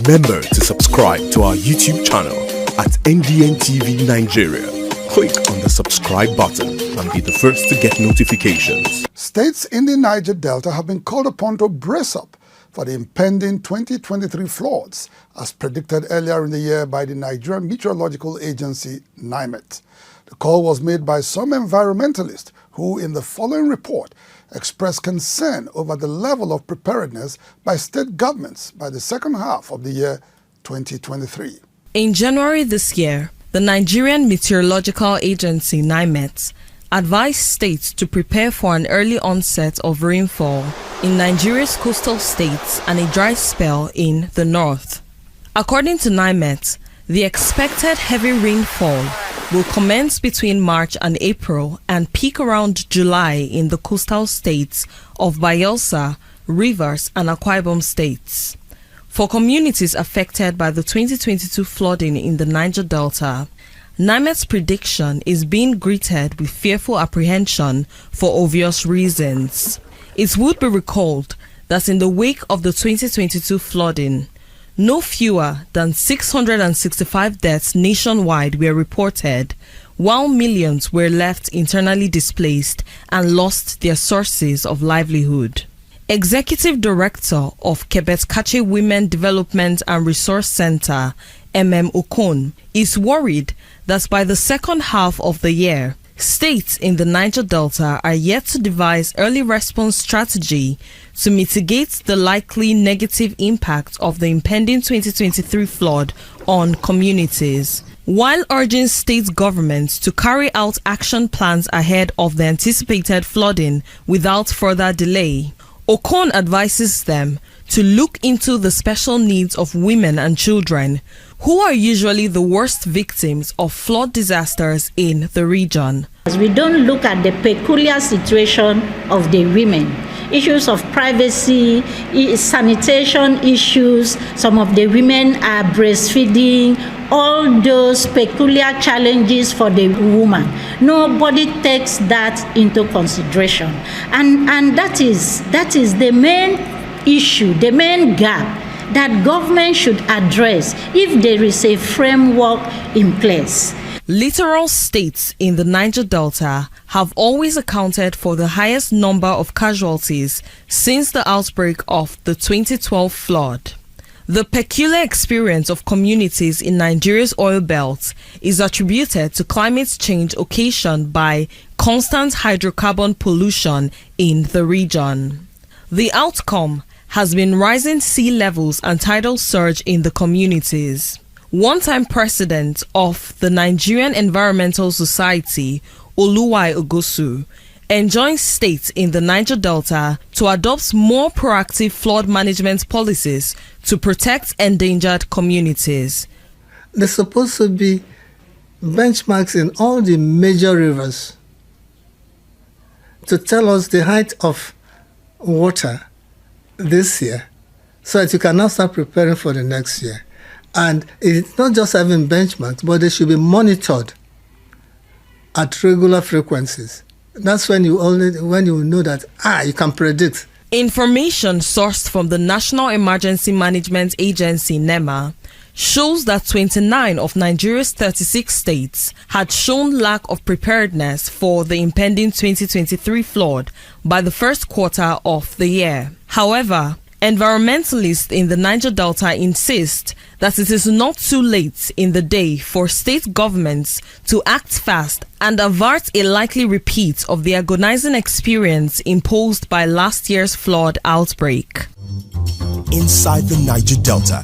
Remember to subscribe to our YouTube channel at NDNTV Nigeria. Click on the subscribe button and be the first to get notifications. States in the Niger Delta have been called upon to brace up for the impending 2023 floods, as predicted earlier in the year by the Nigerian Meteorological Agency, NIMET. The call was made by some environmentalists who, in the following report, expressed concern over the level of preparedness by state governments by the second half of the year 2023. In January this year, the Nigerian Meteorological Agency, NIMET, advised states to prepare for an early onset of rainfall in Nigeria's coastal states and a dry spell in the north. According to NIMET, the expected heavy rainfall will commence between March and April and peak around July in the coastal states of Bayelsa, Rivers, and Akwa Ibom states. For communities affected by the 2022 flooding in the Niger Delta, NIMET's prediction is being greeted with fearful apprehension for obvious reasons. It would be recalled that in the wake of the 2022 flooding, no fewer than 665 deaths nationwide were reported, while millions were left internally displaced and lost their sources of livelihood. Executive Director of Kebet-Kache Women Development and Resource Center, Okon, is worried that by the second half of the year, states in the Niger Delta are yet to devise early response strategy to mitigate the likely negative impact of the impending 2023 flood on communities. While urging state governments to carry out action plans ahead of the anticipated flooding without further delay, Okon advises them to look into the special needs of women and children, who are usually the worst victims of flood disasters in the region. We don't look at the peculiar situation of the women. Issues of privacy, sanitation issues, some of the women are breastfeeding, all those peculiar challenges for the woman. Nobody takes that into consideration. And that is the main issue, the main gap that government should address if there is a framework in place. Littoral states in the Niger Delta have always accounted for the highest number of casualties since the outbreak of the 2012 flood. The peculiar experience of communities in Nigeria's oil belt is attributed to climate change occasioned by constant hydrocarbon pollution in the region. The outcome has been rising sea levels and tidal surge in the communities. One-time president of the Nigerian Environmental Society, Oluwai Ogosu, enjoins states in the Niger Delta to adopt more proactive flood management policies to protect endangered communities. There's supposed to be benchmarks in all the major rivers to tell us the height of water this year, so that you can now start preparing for the next year. And it's not just having benchmarks, but they should be monitored at regular frequencies. That's when you know that you can predict. Information sourced from the National Emergency Management Agency, NEMA, shows that 29 of Nigeria's 36 states had shown lack of preparedness for the impending 2023 flood by the first quarter of the year. However, environmentalists in the Niger Delta insist that it is not too late in the day for state governments to act fast and avert a likely repeat of the agonizing experience imposed by last year's flood outbreak. Inside the Niger Delta,